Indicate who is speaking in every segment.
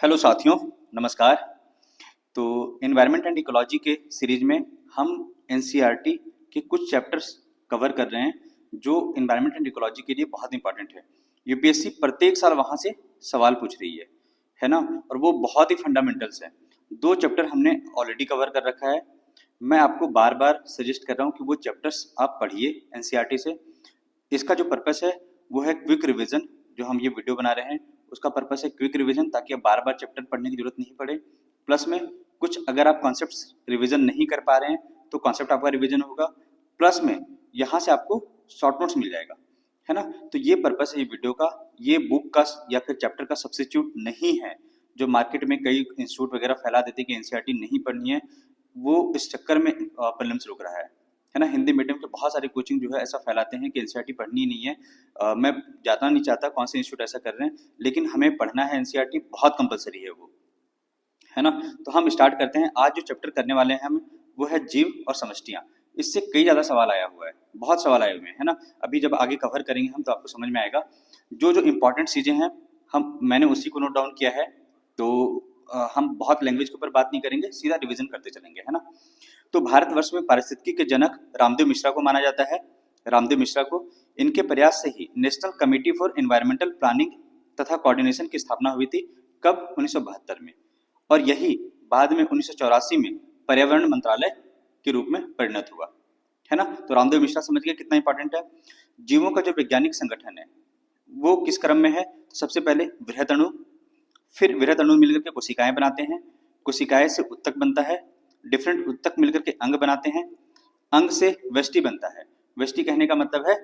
Speaker 1: Hello साथियों, नमस्कार। तो एनवायरनमेंट एंड इकोलॉजी के सीरीज में हम एनसीईआरटी के कुछ चैप्टर्स कवर कर रहे हैं जो एनवायरनमेंट एंड इकोलॉजी के लिए बहुत इंपॉर्टेंट है। यूपीएससी प्रत्येक साल वहाँ से सवाल पूछ रही है ना। और वो बहुत ही फंडामेंटल्स हैं। दो चैप्टर हमने ऑलरेडी कवर कर रखा है। मैं आपको बार बार सजेस्ट कर रहा हूँ कि वो चैप्टर्स आप पढ़िए एनसीईआरटी से। इसका जो पर्पस है वो है क्विक रिवीजन। जो हम ये वीडियो बना रहे हैं उसका पर्पस है क्विक रिवीजन, ताकि आप बार बार चैप्टर पढ़ने की जरूरत नहीं पड़े। प्लस में कुछ अगर आप कॉन्सेप्ट्स रिवीजन नहीं कर पा रहे हैं तो कॉन्सेप्ट आपका रिवीजन होगा। प्लस में यहाँ से आपको शॉर्ट नोट्स मिल जाएगा, है ना। तो ये पर्पस है ये वीडियो का। ये बुक का या फिर चैप्टर का सब्स्टिट्यूट नहीं है। जो मार्केट में कई इंस्टीट्यूट वगैरह फैला देते कि एनसीईआरटी नहीं पढ़नी है, वो इस चक्कर में प्रीलिम्स रुक रहा है ना। हिंदी मीडियम के बहुत सारे कोचिंग जो है ऐसा फैलाते हैं कि एनसीईआरटी पढ़नी नहीं है। मैं जाना नहीं चाहता कौन से इंस्टीट्यूट ऐसा कर रहे हैं, लेकिन हमें पढ़ना है एनसीईआरटी, बहुत कंपलसरी है वो, है ना। तो हम स्टार्ट करते हैं। आज जो चैप्टर करने वाले हैं हम वो है जीव और समष्टियाँ। इससे कई ज़्यादा सवाल आया हुआ है, बहुत सवाल आए हुए हैं, है ना। अभी जब आगे कवर करेंगे हम तो आपको समझ में आएगा। जो जो इम्पोर्टेंट चीज़ें हैं मैंने उसी को नोट डाउन किया है। तो हम बहुत लैंग्वेज के ऊपर बात नहीं करेंगे, सीधा रिविजन करते चलेंगे, है ना। तो भारतवर्ष में पारिस्थितिकी के जनक रामदेव मिश्रा को माना जाता है। रामदेव मिश्रा को, इनके प्रयास से ही national committee for environmental planning तथा कोऑर्डिनेशन की स्थापना हुई थी। कब? 1972 में। और यही बाद में 1984 में पर्यावरण मंत्रालय के रूप में परिणत हुआ, है ना। तो रामदेव मिश्रा समझ गए कितना इंपॉर्टेंट है। जीवों का जो वैज्ञानिक संगठन है वो किस क्रम में है? सबसे पहले वृहत अणु, फिर वृहत अणु मिलकर के कोशिकाएं बनाते हैं, कोशिकाएं से उत्तक बनता है, डिफरेंट उत्तक मिलकर के अंग बनाते हैं, अंग से व्यष्टि बनता है। व्यष्टि कहने का मतलब है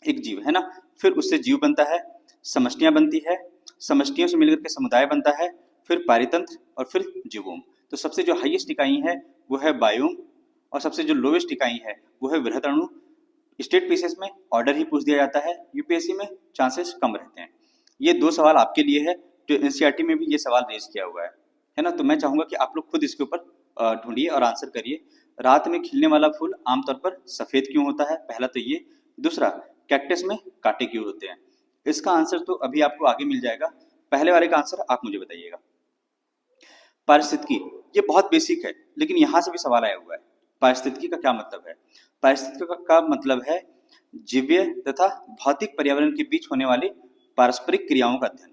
Speaker 1: एक जीव, है ना। फिर उससे जीव बनता है, समष्टियां बनती है, समष्टियों से मिलकर के समुदाय बनता है, फिर पारितंत्र और फिर जीवोम। तो सबसे जो हाईएस्ट इकाई है वो है बायोम, और सबसे जो लोवेस्ट इकाई है वो है वृहत अणु। स्टेट पीसेस में ऑर्डर ही पूछ दिया जाता है, यूपीएससी में चांसेस कम रहते हैं। ये दो सवाल आपके लिए है, जो एनसीईआरटी में भी ये सवाल रेज किया हुआ है ना। तो मैं चाहूंगा कि आप लोग खुद इसके ऊपर ढूंढिए और आंसर करिए। रात में खिलने वाला फूल आमतौर पर सफेद क्यों होता है? पहला तो ये। दूसरा, कैक्टस में कांटे क्यों होते हैं? इसका आंसर तो अभी आपको आगे मिल जाएगा। पहले वाले का आंसर आप मुझे बताइएगा। पारिस्थितिकी, ये बहुत बेसिक है, लेकिन यहाँ से भी सवाल आया हुआ है। पारिस्थितिकी का क्या मतलब है? पारिस्थितिकी का मतलब है जीव्य तथा भौतिक पर्यावरण के बीच होने वाली पारस्परिक क्रियाओं का अध्ययन।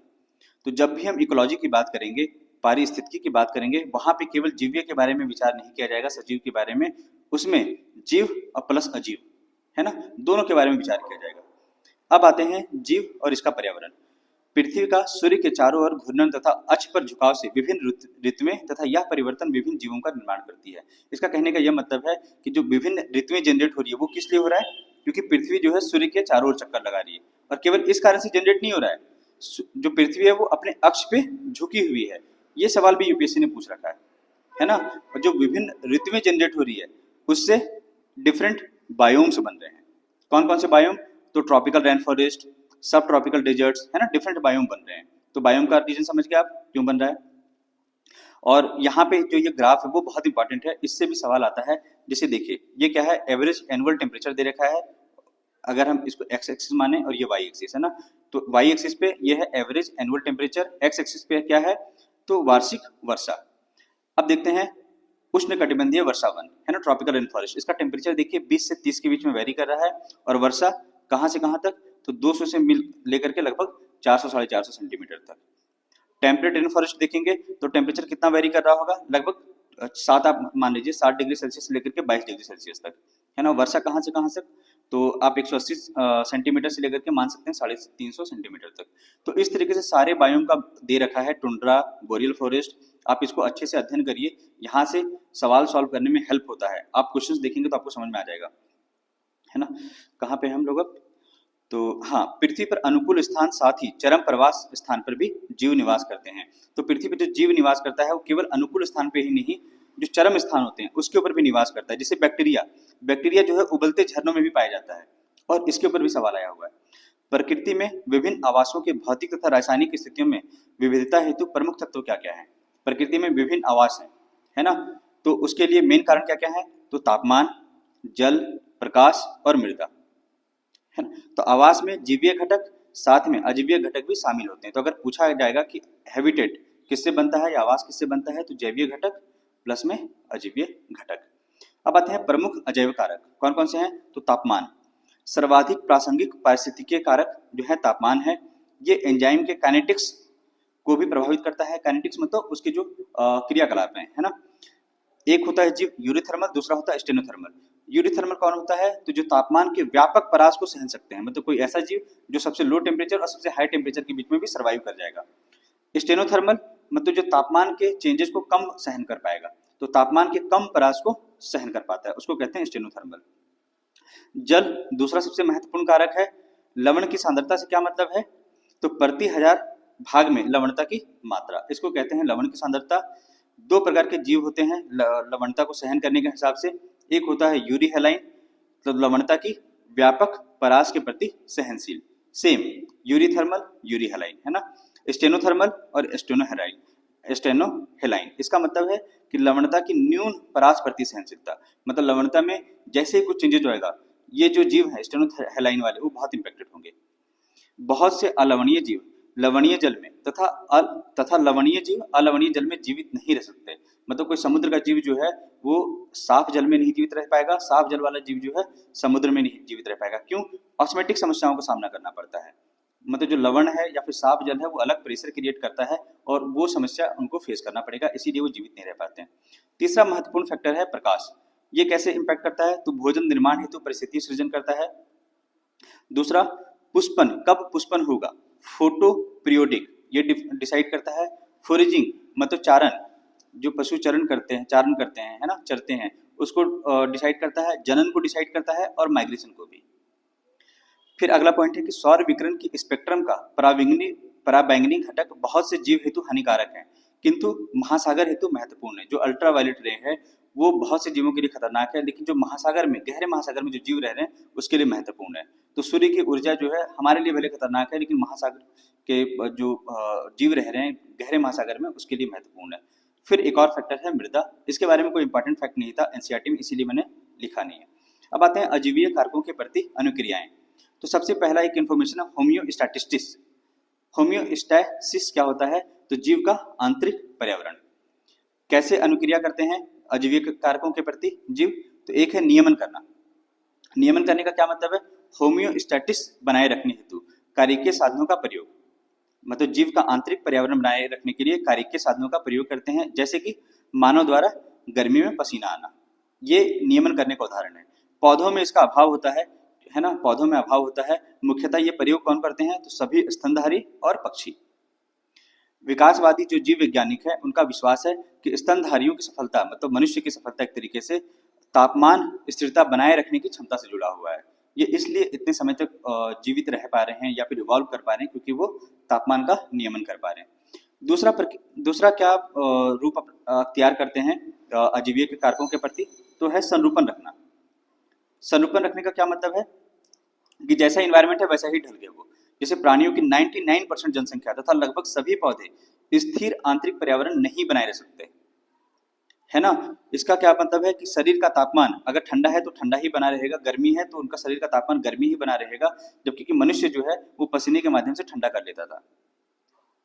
Speaker 1: तो जब भी हम इकोलॉजी की बात करेंगे, पारिस्थितिकी की बात करेंगे, वहां पे केवल जीव्य के बारे में विचार नहीं किया जाएगा, सजीव के बारे में। उसमें जीव और प्लस अजीव, है ना, दोनों के बारे में विचार किया जाएगा। अब आते हैं जीव और इसका पर्यावरण। पृथ्वी का सूर्य के चारों ओर घूर्णन तथा अक्ष पर झुकाव से विभिन्न ऋतुएं तथा यह परिवर्तन विभिन्न जीवों का निर्माण करती है। इसका कहने का यह मतलब है कि जो विभिन्न ऋतुएं जनरेट हो रही है वो किस लिए हो रहा है? क्योंकि पृथ्वी जो है सूर्य के चारों ओर चक्कर लगा रही है, और केवल इस कारण से जनरेट नहीं हो रहा है। जो पृथ्वी है वो अपने अक्ष पे झुकी हुई है। ये सवाल भी यूपीएससी ने पूछ रखा है ना। और जो विभिन्न ऋतुएं जनरेट हो रही है उससे डिफरेंट बायोम्स बन रहे हैं। कौन कौन से बायोम? तो ट्रॉपिकल रेन फॉरेस्ट, सब ट्रॉपिकल डेजर्ट्स, है ना, डिफरेंट बायोम बन रहे हैं। तो बायोम का रीजन समझ गए आप क्यों बन रहा है। और यहाँ पे जो ये ग्राफ है वो बहुत इंपॉर्टेंट है, इससे भी सवाल आता है। जैसे देखिए ये क्या है, एवरेज एनुअल टेम्परेचर दे रखा है। अगर हम इसको एक्स एक्सिस माने और ये वाई एक्सिस है ना, तो वाई एक्सिस पे ये है average annual temperature, x axis पे क्या है तो वार्षिक वर्षा। अब देखते हैं उष्णकटिबंधीय वर्षावन, है ना, ट्रॉपिकल रेन फॉरेस्ट। इसका टेम्परेचर देखिए 20 से 30 के बीच में वेरी कर रहा है, और वर्षा कहाँ से कहाँ तक? तो 200 से मिल लेकर के लगभग 400 साढ़े 400 सेंटीमीटर तक। टेम्परेट रेन फॉरेस्ट देखेंगे तो टेम्परेचर कितना वेरी कर रहा होगा? लगभग 7, आप मान लीजिए 7 डिग्री सेल्सियस से लेकर के 22 डिग्री सेल्सियस तक, है ना। वर्षा कहाँ से कहाँ तक? तो आप 180 सेंटीमीटर से लेकर के मान सकते हैं 350 सेंटीमीटर तक। तो इस तरीके से सारे बायोम का दे रखा है, टुंड्रा, बोरियल फॉरेस्ट। आप इसको अच्छे से अध्ययन करिए, यहाँ से सवाल सॉल्व करने में हेल्प होता है। आप क्वेश्चंस देखेंगे तो आपको समझ में आ जाएगा, है ना। कहाँ पे हम लोग अब? तो हाँ, पृथ्वी पर अनुकूल स्थान साथ ही चरम प्रवास स्थान पर भी जीव निवास करते हैं। तो पृथ्वी पर जो जीव निवास करता है वो केवल अनुकूल स्थान पे ही नहीं, जो चरम स्थान होते हैं उसके ऊपर भी निवास करता है। जैसे बैक्टीरिया, बैक्टीरिया जो है उबलते झरनों में भी पाया जाता है, और इसके ऊपर भी सवाल आया हुआ है। प्रकृति में विभिन्न आवासों के भौतिक तथा रासायनिक स्थितियों में विविधता हेतु प्रमुख तत्व क्या क्या है? प्रकृति में विभिन्न आवास है ना। तो उसके लिए मेन कारण क्या क्या है? तो तापमान, जल, प्रकाश और मृदा, है ना। तो आवास में जीवीय घटक साथ में अजीवीय घटक भी शामिल होते हैं। तो अगर पूछा जाएगा कि हैबिटेट किससे बनता है या आवास किससे बनता है, तो जैवीय घटक प्लस में अजैवीय घटक। अब आते हैं प्रमुख अजैव कारक कौन कौन से हैं, तो तापमान, सर्वाधिक प्रासंगिक पारिस्थितिकीय कारक जो है तापमान है। ये एंजाइम के काइनेटिक्स को भी प्रभावित करता है। काइनेटिक्स मतलब उसके जो क्रियाकलाप है ना। एक होता है जीव यूरिथर्मल, दूसरा होता है स्टेनोथर्मल। यूरिथर्मल कौन होता है, तो जो तापमान के व्यापक परास को सहन सकते हैं, मतलब कोई ऐसा जीव जो सबसे लो टेम्परेचर और सबसे हाई टेम्परेचर के बीच में भी सर्वाइव कर जाएगा। स्टेनोथर्मल मतलब जो तापमान के चेंजेस को कम सहन कर पाएगा, तो तापमान के कम परास को सहन कर पाता है, उसको कहते हैं स्टेनोथर्मल। जल दूसरा सबसे महत्वपूर्ण कारक है। लवण की सांद्रता से क्या मतलब है, तो प्रति 1000 भाग में लवणता की मात्रा, इसको कहते हैं लवण की सांद्रता। दो प्रकार के जीव होते हैं लवणता को सहन करने के हिसाब से। एक होता है यूरी हेलाइन, तो लवणता की व्यापक परास के प्रति सहनशील, सेम यूरीथर्मल यूरी हेलाइन है ना। स्टेनोथर्मल और स्टेनोहेलाइन, इसका मतलब है कि लवणता की न्यून परास प्रति सहनशीलता, मतलब लवणता में जैसे ही कुछ चेंजेज होएगा, ये जो जीव है स्टेनोहेलाइन वाले वो बहुत इंपैक्टेड होंगे। बहुत से अलवणीय जीव लवणीय जल में तथा लवणीय जीव अलवणीय जल में जीवित नहीं रह सकते, मतलब कोई समुद्र का जीव जो है वो साफ जल में नहीं जीवित रह पाएगा, साफ जल वाला जीव जो है समुद्र में नहीं जीवित रह पाएगा। क्यों, ऑस्मेटिक समस्याओं का सामना करना पड़ता है, मतलब जो लवण है या फिर साफ जल है वो अलग प्रेशर क्रिएट करता है और वो समस्या उनको फेस करना पड़ेगा, इसीलिए वो जीवित नहीं रह पाते हैं। तीसरा महत्वपूर्ण फैक्टर है प्रकाश। ये कैसे इंपैक्ट करता है, तो भोजन निर्माण हेतु परिस्थिति सृजन करता है। दूसरा पुष्पन, कब पुष्पन होगा, फोटो पीरियोडिक, ये डिसाइड करता है। फोरेजिंग मतलब चारण, जो पशु चारण करते हैं है ना, चरते हैं, उसको डिसाइड करता है। जनन को डिसाइड करता है और माइग्रेशन को भी। फिर अगला पॉइंट है कि सौर विकिरण की स्पेक्ट्रम का पराबैंगनी घटक बहुत से जीव हेतु हानिकारक है, किंतु महासागर हेतु महत्वपूर्ण है। जो अल्ट्रावायलेट रे है वो बहुत से जीवों के लिए खतरनाक है, लेकिन जो महासागर में, गहरे महासागर में जो जीव रह रहे हैं उसके लिए महत्वपूर्ण है। तो सूर्य की ऊर्जा जो है हमारे लिए भले खतरनाक है, लेकिन महासागर के जो जीव रह रहे हैं गहरे महासागर में उसके लिए महत्वपूर्ण है। फिर एक और फैक्टर है मृदा, इसके बारे में कोई इंपॉर्टेंट फैक्ट नहीं था एनसीईआरटी में, इसीलिए मैंने लिखा नहीं है। अब आते हैं अजीवीय कारकों के प्रति अनुक्रियाएं। तो सबसे पहला एक इन्फॉर्मेशन है होम्योस्टैटिस्टिस। होम्योस्टैसिस क्या होता है, तो जीव का आंतरिक पर्यावरण। कैसे अनुक्रिया करते हैं अजीवीय कारकों के प्रति जीव, तो एक है नियमन करना। नियमन करने का क्या मतलब है, होम्योस्टैटिस बनाए रखने हेतु कार्य साधनों का प्रयोग, मतलब जीव का आंतरिक पर्यावरण बनाए रखने के लिए कार्य साधनों का प्रयोग करते हैं, जैसे कि मानव द्वारा गर्मी में पसीना आना, ये नियमन करने का उदाहरण है। पौधों में इसका अभाव होता है ना, पौधों में अभाव होता है। मुख्यतः ये प्रयोग कौन करते हैं, तो सभी स्तनधारी और पक्षी। विकासवादी जो जीव वैज्ञानिक है उनका विश्वास है कि स्तनधारियों की सफलता, मतलब मनुष्य की सफलता एक तरीके से तापमान स्थिरता बनाए रखने की क्षमता से जुड़ा हुआ है। ये इसलिए इतने समय तक जीवित रह पा रहे हैं या फिर इवॉल्व कर पा रहे हैं, क्योंकि वो तापमान का नियमन कर पा रहे हैं। दूसरा क्या रूप अख्तियार करते हैं अजीवीय के कारकों के प्रति, तो है संरूपण रखना। संरूपण रखने का क्या मतलब है कि जैसा इन्वायरमेंट है वैसा ही ढल गए वो। जैसे प्राणियों की 99% जनसंख्या तथा लगभग सभी पौधे स्थिर आंतरिक पर्यावरण नहीं बनाए रह सकते, है ना। इसका क्या मतलब है कि शरीर का तापमान अगर ठंडा है तो ठंडा ही बना रहेगा, गर्मी है तो उनका शरीर का तापमान गर्मी ही बना रहेगा, जबकि कि मनुष्य जो है वो पसीने के माध्यम से ठंडा कर लेता था,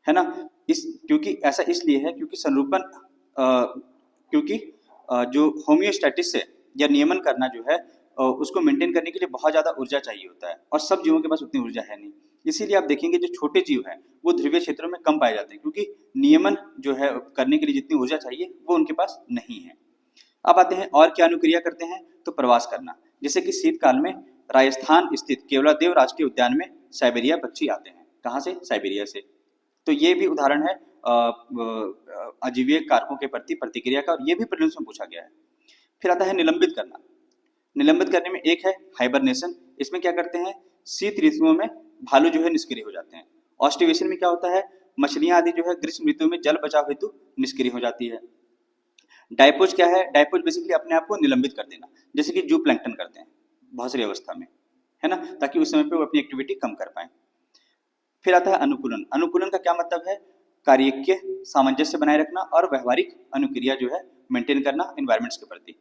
Speaker 1: है ना। क्योंकि ऐसा इसलिए है क्योंकि संरूपण जो होम्योस्टैटिस है या नियमन करना जो है उसको मेंटेन करने के लिए बहुत ज़्यादा ऊर्जा चाहिए होता है, और सब जीवों के पास उतनी ऊर्जा है नहीं। इसीलिए आप देखेंगे जो छोटे जीव हैं वो ध्रुवीय क्षेत्रों में कम पाए जाते हैं, क्योंकि नियमन जो है करने के लिए जितनी ऊर्जा चाहिए वो उनके पास नहीं है। अब आते हैं और क्या अनुक्रिया करते हैं, तो प्रवास करना। जैसे कि शीतकाल में राजस्थान स्थित केवलादेव राष्ट्रीय उद्यान में साइबेरिया पक्षी आते हैं। कहाँ से, साइबेरिया से। तो ये भी उदाहरण है अजीवीय कारकों के प्रति प्रतिक्रिया का, और ये भी प्रीलिम्स में पूछा गया है। फिर आता है निलंबित करना। निलंबित करने में एक है हाइबरनेशन। इसमें क्या करते हैं, शीत ऋतुओं में भालू जो है निष्क्रिय हो जाते हैं। ऑस्टिवेशन में क्या होता है, मछलियां आदि जो है ग्रीष्म ऋतु में जल बचाव हेतु निष्क्रिय हो जाती है। डायपोज क्या है, डायपोज बेसिकली अपने आप को निलंबित कर देना, जैसे कि जू प्लैंक्टन करते हैं बहुत सारी अवस्था में, है ना, ताकि उस समय पे वो अपनी एक्टिविटी कम कर पाए। फिर आता है अनुकूलन। अनुकूलन का क्या मतलब है, कार्यकीय सामंजस्य बनाए रखना और व्यवहारिक अनुक्रिया जो है मेंटेन करना एनवायरमेंट्स के प्रति।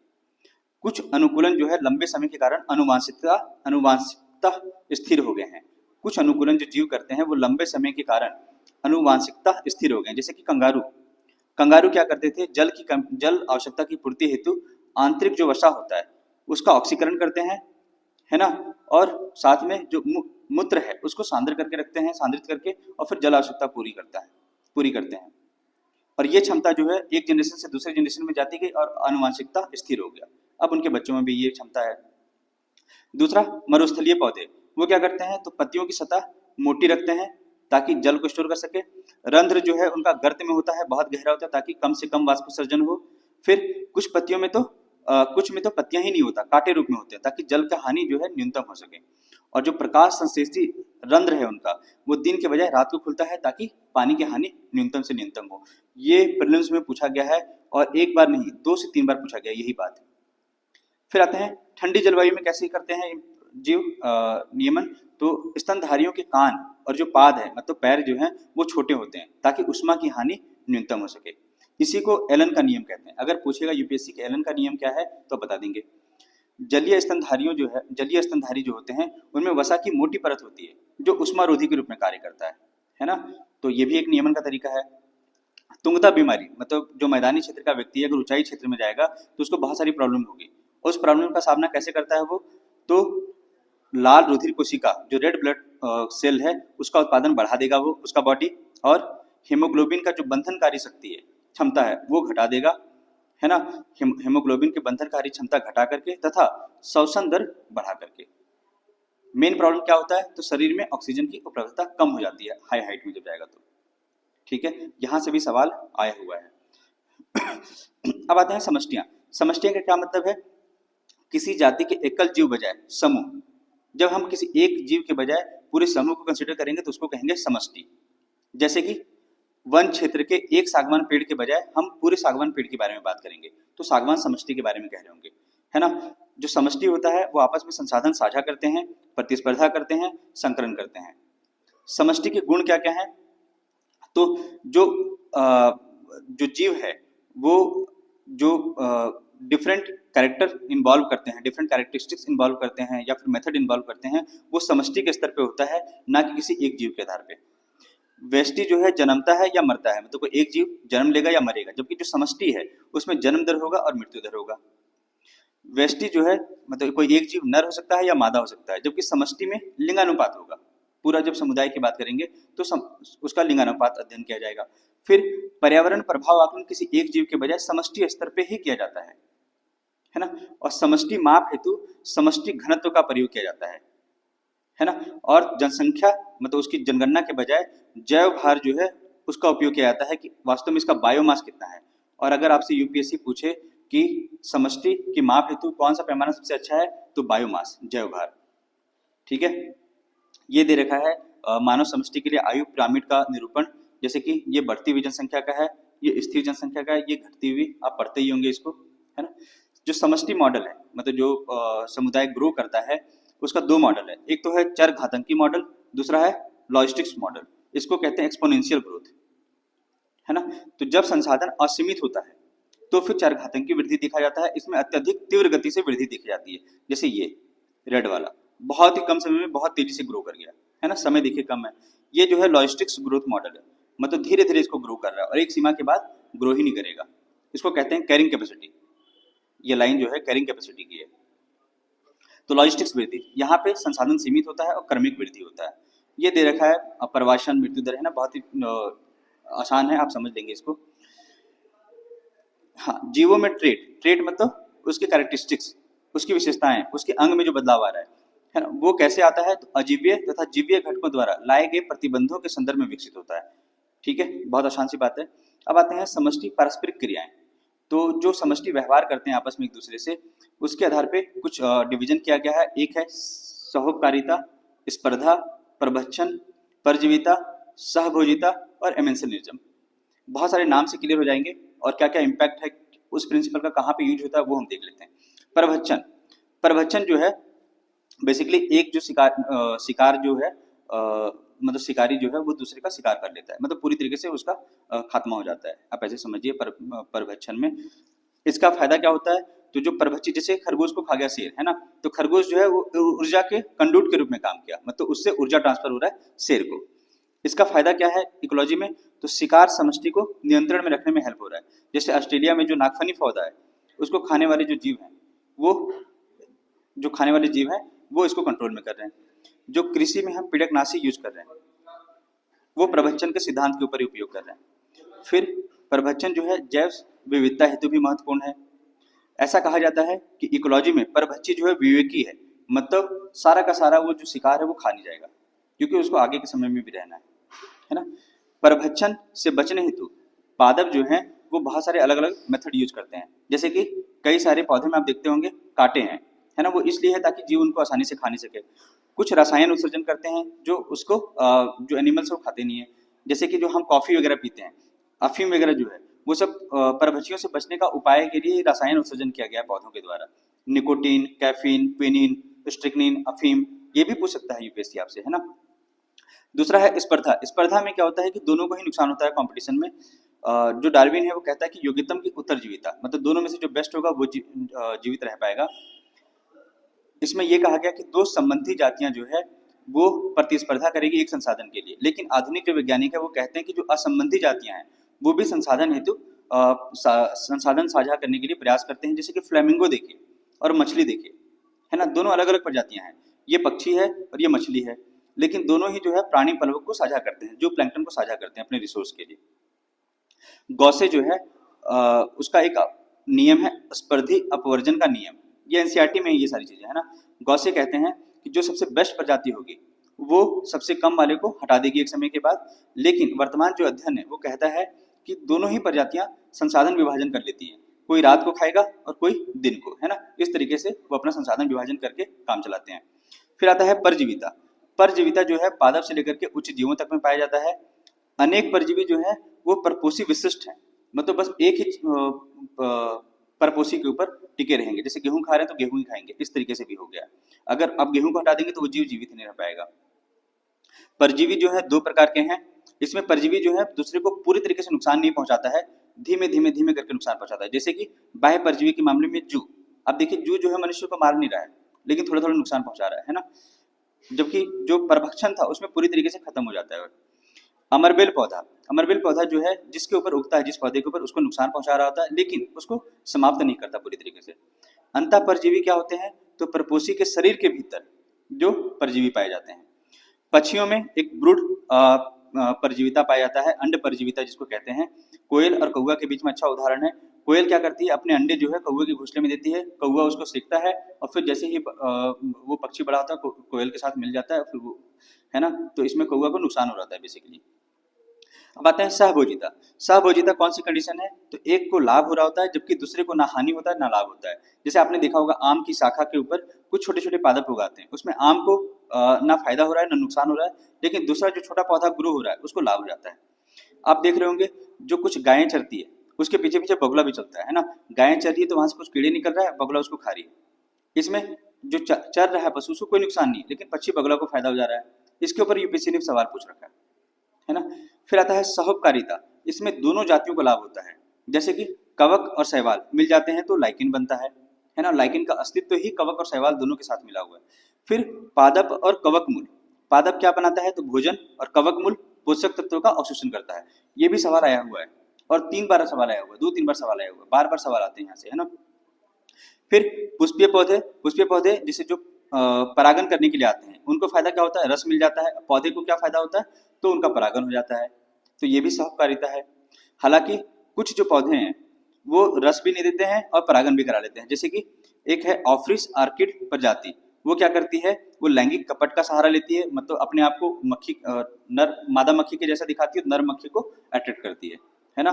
Speaker 1: कुछ अनुकूलन जो है लंबे समय के कारण अनुवांशिकता स्थिर हो गए हैं। कुछ अनुकूलन जो जीव करते हैं वो लंबे समय के कारण अनुवांशिकता स्थिर हो गए। जैसे कि कंगारू कंगारू क्या करते थे, जल आवश्यकता की पूर्ति हेतु आंतरिक जो वसा होता है उसका ऑक्सीकरण करते हैं, है ना, और साथ में जो मूत्र है उसको सांद्र करके रखते हैं, सांद्रित करके, और फिर जल आवश्यकता पूरी करते हैं। और ये क्षमता जो है एक जनरेशन से दूसरे जनरेशन में जाती गई और आनुवंशिकता स्थिर हो गया। अब उनके बच्चों में भी ये क्षमता है। दूसरा, मरुस्थलीय पौधे, वो क्या करते हैं, तो पत्तियों की सतह मोटी रखते हैं ताकि जल को स्टोर कर सके। रंध्र जो है उनका गर्त में होता है, बहुत गहरा होता है ताकि कम से कम वाष्पोत्सर्जन हो। फिर कुछ पत्तियों में तो कुछ में तो पत्तियां ही नहीं होता, कांटे रूप में होते हैं ताकि जल का हानि जो है न्यूनतम हो सके। और जो प्रकाश संश्लेषी रंध्र है उनका, वो दिन के बजाय रात को खुलता है ताकि पानी की हानि न्यूनतम से न्यूनतम हो। ये प्रीलिम्स में पूछा गया है और एक बार नहीं 2 से 3 बार पूछा गया, यही बात है। फिर आते हैं ठंडी जलवायु में कैसे करते हैं जीव नियमन। तो स्तनधारियों के कान और जो पाद है मतलब पैर जो हैं वो छोटे होते हैं ताकि उष्मा की हानि न्यूनतम हो सके। इसी को एलन का नियम कहते हैं। अगर पूछेगा यूपीएससी के एलन का नियम क्या है तो बता देंगे। जलीय स्तनधारी जो होते हैं उनमें वसा की मोटी परत होती है जो उष्मारोधी के रूप में कार्य करता है ना। तो ये भी एक नियमन का तरीका है। तुंगता बीमारी मतलब जो मैदानी क्षेत्र का व्यक्ति है अगर ऊंचाई क्षेत्र में जाएगा तो उसको बहुत सारी प्रॉब्लम होगी। उस प्रॉब्लम का सामना कैसे करता है वो, तो लाल रुधिर कोशिका जो रेड ब्लड सेल है उसका उत्पादन बढ़ा देगा वो उसका बॉडी, और हीमोग्लोबिन का जो बंधनकारी शक्ति है क्षमता है वो घटा देगा, है ना। हीमोग्लोबिन की बंधनकारी क्षमता घटा करके तथा श्वसन दर बढ़ा करके। मेन प्रॉब्लम क्या होता है, तो शरीर में ऑक्सीजन की उपलब्धता कम हो जाती है हाई हाइट में जब जाएगा तो। ठीक है, यहाँ से भी सवाल आया हुआ है। अब आते हैं समष्टियां। समष्टियां का क्या मतलब है, किसी जाति के एकल जीव बजाय समूह। जब हम किसी एक जीव के बजाय पूरे समूह को कंसीडर करेंगे तो उसको कहेंगे समष्टि। जैसे कि वन क्षेत्र के एक सागवान पेड़ के बजाय हम पूरे सागवान पेड़ के बारे में बात करेंगे तो सागवान समष्टि के बारे में कह रहे होंगे, है ना। जो समष्टि होता है वो आपस में संसाधन साझा करते हैं, प्रतिस्पर्धा करते हैं, संकरण करते हैं। समष्टि के गुण क्या क्या है, तो जो जीव है वो जो डिफरेंट कैरेक्टर इन्वॉल्व करते हैं, डिफरेंट कैरेक्टरिस्टिक्स इन्वॉल्व करते हैं या फिर मेथड इन्वॉल्व करते हैं, वो समष्टि के स्तर पे होता है ना कि किसी एक जीव के आधार पे। व्यष्टि जो है जन्मता है या मरता है, मतलब कोई एक जीव जन्म लेगा या मरेगा, जबकि जो समष्टि है उसमें जन्म दर होगा और मृत्यु दर होगा। व्यष्टि जो है मतलब कोई एक जीव नर हो सकता है या मादा हो सकता है, जबकि समष्टि में लिंगानुपात होगा। पूरा जब समुदाय की बात करेंगे तो उसका लिंगानुपात अध्ययन किया जाएगा। फिर पर्यावरण प्रभाव आकलन किसी एक जीव के बजाय समष्टि स्तर पे ही किया जाता है ना। और समष्टि माप हेतु समष्टि घनत्व का प्रयोग किया जाता है ना। और जनसंख्या मतलब उसकी जनगणना के बजाय जैव भार जो है उसका उपयोग किया जाता है कि वास्तव में इसका बायोमास कितना है। और अगर आपसे यूपीएससी पूछे कि समष्टि की माप हेतु कौन सा पैमाना सबसे अच्छा है तो बायोमास, जैव भार। ठीक है, ये दे रखा है मानव समष्टि के लिए आयु पिरामिड का निरूपण। जैसे कि ये बढ़ती हुई जनसंख्या का है, ये स्थिर जनसंख्या का है, ये घटती हुई, आप पढ़ते ही होंगे इसको, है ना। जो समष्टि मॉडल है मतलब जो समुदाय ग्रो करता है उसका 2 मॉडल है। एक तो है चर घातांकी मॉडल, दूसरा है लॉजिस्टिक्स मॉडल। इसको कहते हैं एक्सपोनेंशियल ग्रोथ, है ना। तो जब संसाधन असीमित होता है तो फिर चर घातांकी वृद्धि देखा जाता है। इसमें अत्यधिक तीव्र गति से वृद्धि देखी जाती है। जैसे ये रेड वाला बहुत ही कम समय में बहुत तेजी से ग्रो कर गया, है ना, समय देखिए कम है। ये जो है लॉजिस्टिक्स ग्रोथ मॉडल है, मतलब धीरे धीरे इसको ग्रो कर रहा है और एक सीमा के बाद ग्रो ही नहीं करेगा। इसको कहते हैं कैरिंग कैपेसिटी। ये लाइन जो है कैरिंग कैपेसिटी की है। तो लॉजिस्टिक्स वृद्धि, यहाँ पे संसाधन सीमित होता है और क्रमिक वृद्धि होता है। ये दे रखा है प्रवासन मृत्यु दर, है ना, बहुत ही आसान है, आप समझ लेंगे इसको। हाँ, जीवों में ट्रेट मतलब उसके कैरेक्टरिस्टिक्स, उसकी विशेषताएं, उसके अंग में जो बदलाव आ रहा है ना, वो कैसे आता है, तो अजीवीय तथा जीवीय घटकों द्वारा लाए गए प्रतिबंधों के संदर्भ में विकसित होता है। ठीक है, बहुत आसान सी बात है। अब आते हैं समष्टि पारस्परिक क्रियाएं। तो जो समष्टि व्यवहार करते हैं आपस में एक दूसरे से, उसके आधार पे कुछ डिवीजन किया गया है। एक है सहोपकारिता, स्पर्धा, प्रभक्षण, परजीविता, सहभोजिता और एमेंसनिज्म। बहुत सारे नाम से क्लियर हो जाएंगे और क्या क्या इम्पैक्ट है उस प्रिंसिपल का कहाँ पे यूज होता है वो हम देख लेते हैं। प्रभक्षण जो है बेसिकली एक जो शिकार जो है मतलब शिकारी जो है वो दूसरे का शिकार कर लेता है, मतलब पूरी तरीके से उसका खात्मा हो जाता है। आप ऐसे समझिए परभक्षण में इसका फायदा क्या होता है, तो जो परभक्षी, जैसे खरगोश को खा गया शेर, है ना, तो खरगोश जो है वो ऊर्जा के कंडूट के रूप में काम किया, मतलब उससे ऊर्जा ट्रांसफर हो रहा है शेर को। इसका फायदा क्या है इकोलॉजी में? तो शिकार समष्टि को नियंत्रण में रखने में हेल्प हो रहा है। जैसे ऑस्ट्रेलिया में जो नागफनी पौधा है उसको खाने वाले जो जीव हैं वो इसको कंट्रोल में कर रहे हैं। जो कृषि में हम पीड़कनाशी यूज कर रहे हैं वो प्रभक्षण के सिद्धांत के ऊपर ही उपयोग कर रहे हैं। फिर प्रभक्षण जो है जैव विविधता हेतु भी महत्वपूर्ण है। ऐसा कहा जाता है कि इकोलॉजी में परभक्षी जो है विवेकी है, मतलब सारा का सारा वो जो शिकार है वो खा नहीं जाएगा क्योंकि उसको आगे के समय में भी रहना है ना। परभक्षण से बचने हेतु पादप जो हैं वो बहुत सारे अलग अलग मेथड यूज करते हैं। जैसे कि कई सारे पौधे में आप देखते होंगे कांटे हैं, है ना, वो इसलिए है ताकि जीव उनको आसानी से खा नहीं सके। कुछ रसायन उत्सर्जन करते हैं जो उसको जो एनिमल्स वो खाते नहीं है। जैसे कि जो हम कॉफी वगैरह पीते हैं, अफीम वगैरह जो है वो सब परभक्षियों से बचने का उपाय के लिए रसायन उत्सर्जन किया गया है पौधों के द्वारा। निकोटीन, कैफीन, क्विनिन, स्ट्रिक्निन, अफीम, ये भी पूछ सकता है यूपीएससी आपसे, है ना। दूसरा है स्पर्धा। स्पर्धा में क्या होता है कि दोनों को ही नुकसान होता है कंपटीशन में। जो डार्विन है वो कहता है कि योग्यतम की उत्तरजीविता, मतलब दोनों में से जो बेस्ट होगा वो जीवित रह पाएगा। इसमें यह कहा गया कि दो संबंधी जातियां जो है वो प्रतिस्पर्धा करेगी एक संसाधन के लिए, लेकिन आधुनिक जो वैज्ञानिक है वो कहते हैं कि जो असंबंधी जातियां हैं वो भी संसाधन हेतु संसाधन साझा करने के लिए प्रयास करते हैं। जैसे कि फ्लेमिंगो देखिए और मछली देखिए, है ना, दोनों अलग अलग प्रजातियां हैं। ये पक्षी है और ये मछली है, लेकिन दोनों ही जो है प्राणी पलवक को साझा करते हैं, जो प्लैंक्टन को साझा करते हैं अपने रिसोर्स के लिए। गॉसे जो है उसका एक नियम है स्पर्धी अपवर्जन का नियम। ये एनसीईआरटी में ये सारी चीजें है ना। गॉसे कहते हैं कि जो सबसे बेस्ट प्रजाति होगी वो सबसे कम वाले को हटा देगी एक समय के बाद, लेकिन वर्तमान जो अध्ययन है वो कहता है कि दोनों ही प्रजातियां संसाधन विभाजन कर लेती हैं, कोई रात को खाएगा और कोई दिन को, है ना। इस तरीके से वो अपना संसाधन विभाजन करके काम चलाते हैं। फिर आता है परजीविता। परजीविता जो है पादप से लेकर के उच्च जीवों तक में पाया जाता है। अनेक परजीवी जो है वो परपोषी विशिष्ट है, मतलब बस एक ही परपोषी के ऊपर टिके रहेंगे। जैसे गेहूं खा रहे हैं तो गेहूं ही खाएंगे, इस तरीके से भी हो गया। अगर आप गेहूं को हटा देंगे तो वो जीव जीवित नहीं रह पाएगा। परजीवी जो है दो प्रकार के हैं। इसमें परजीवी जो है दूसरे को पूरी तरीके से नुकसान नहीं पहुंचाता है, धीमे धीमे धीमे करके नुकसान पहुंचाता है। जैसे कि बाह्य परजीवी के मामले में जू, अब देखिए जू जो है मनुष्य को मार नहीं रहा है लेकिन थोड़ा थोड़ा नुकसान पहुंचा रहा है ना। जबकि जो परभक्षण था उसमें पूरी तरीके से खत्म हो जाता है। अमरबेल पौधा, अमरबेल पौधा जो है जिसके ऊपर उगता है, जिस पौधे के ऊपर, उसको नुकसान पहुंचा रहा होता है लेकिन उसको समाप्त नहीं करता पूरी तरीके से। अंतः परजीवी क्या होते हैं? तो परपोषी के शरीर के भीतर जो परजीवी पाए जाते हैं। पक्षियों में एक ब्रूड परजीविता पाया जाता है, अंड परजीविता जिसको कहते हैं। कोयल और कौवा के बीच में अच्छा उदाहरण है। कोयल क्या करती है, अपने अंडे जो है कौवे के घोंसले में देती है, कौवा उसको सीखता है और फिर जैसे ही वो पक्षी बड़ा होता है कोयल के साथ मिल जाता है, फिर वो, है ना। तो इसमें कौवा को नुकसान हो जाता है बेसिकली। अब आते हैं सहभोजिता। सहभोजिता कौन सी कंडीशन है? तो एक को लाभ हो रहा होता है जबकि दूसरे को ना हानि होता है ना लाभ होता है। जैसे आपने देखा होगा आम की शाखा के ऊपर कुछ छोटे छोटे पादप उगाते हैं, उसमें आम को ना फायदा हो रहा है ना नुकसान हो रहा है, लेकिन दूसरा जो छोटा पौधा ग्रो हो रहा है उसको लाभ हो जाता है। आप देख रहे होंगे जो कुछ गायें चरती है उसके पीछे पीछे बगुला भी चलता है ना। गायें चर रही है तो वहां से कुछ कीड़े निकल रहा है, बगुला उसको खा रही है। इसमें जो चर रहा है पशु उसको कोई नुकसान नहीं, लेकिन पक्षी बगुला को फायदा हो जा रहा है। इसके ऊपर यूपीएससी ने सवाल पूछ रखा है ना। फिर आता है सहोपकारिता। इसमें दोनों जातियों को लाभ होता है। जैसे कि कवक और शैवाल मिल जाते हैं तो लाइकिन बनता है ना। लाइकिन का अस्तित्व ही कवक और शैवाल दोनों के साथ मिला हुआ है। फिर पादप और कवक मूल। पादप क्या बनाता है? तो भोजन, और कवक मूल पोषक तत्वों का अवशोषण करता है। ये भी सवाल आया हुआ है और 3 बार सवाल आया हुआ है, 2-3 बार सवाल आया हुआ है, बार बार सवाल आते हैं यहाँ से, है ना। फिर पुष्पीय पौधे जिसे जो परागन करने के लिए आते हैं उनको फायदा क्या होता है? रस मिल जाता है। पौधे को क्या फायदा होता है? तो उनका परागन हो जाता है। तो ये भी सहकारिता है। हालांकि कुछ जो पौधे हैं वो रस भी नहीं देते हैं और परागन भी करा लेते हैं। जैसे कि एक है ऑफ्रिस आर्किड प्रजाति, वो क्या करती है? वो लैंगिक कपट का सहारा लेती है, मतलब अपने आप को मक्खी नर मादा मक्खी के जैसा दिखाती है, नर मक्खी को अट्रैक्ट करती है ना।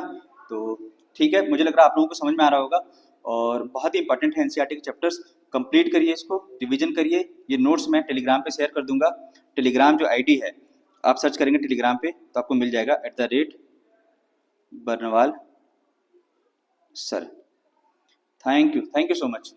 Speaker 1: तो ठीक है, मुझे लग रहा है आप लोगों को समझ में आ रहा होगा और बहुत ही इंपॉर्टेंट है। एनसीईआरटी के चैप्टर्स कंप्लीट करिए, इसको रिवीजन करिए। ये नोट्स मैं टेलीग्राम पे शेयर कर दूंगा। टेलीग्राम जो आईडी है आप सर्च करेंगे टेलीग्राम पे तो आपको मिल जाएगा @Barnwal sir. Thank you so much.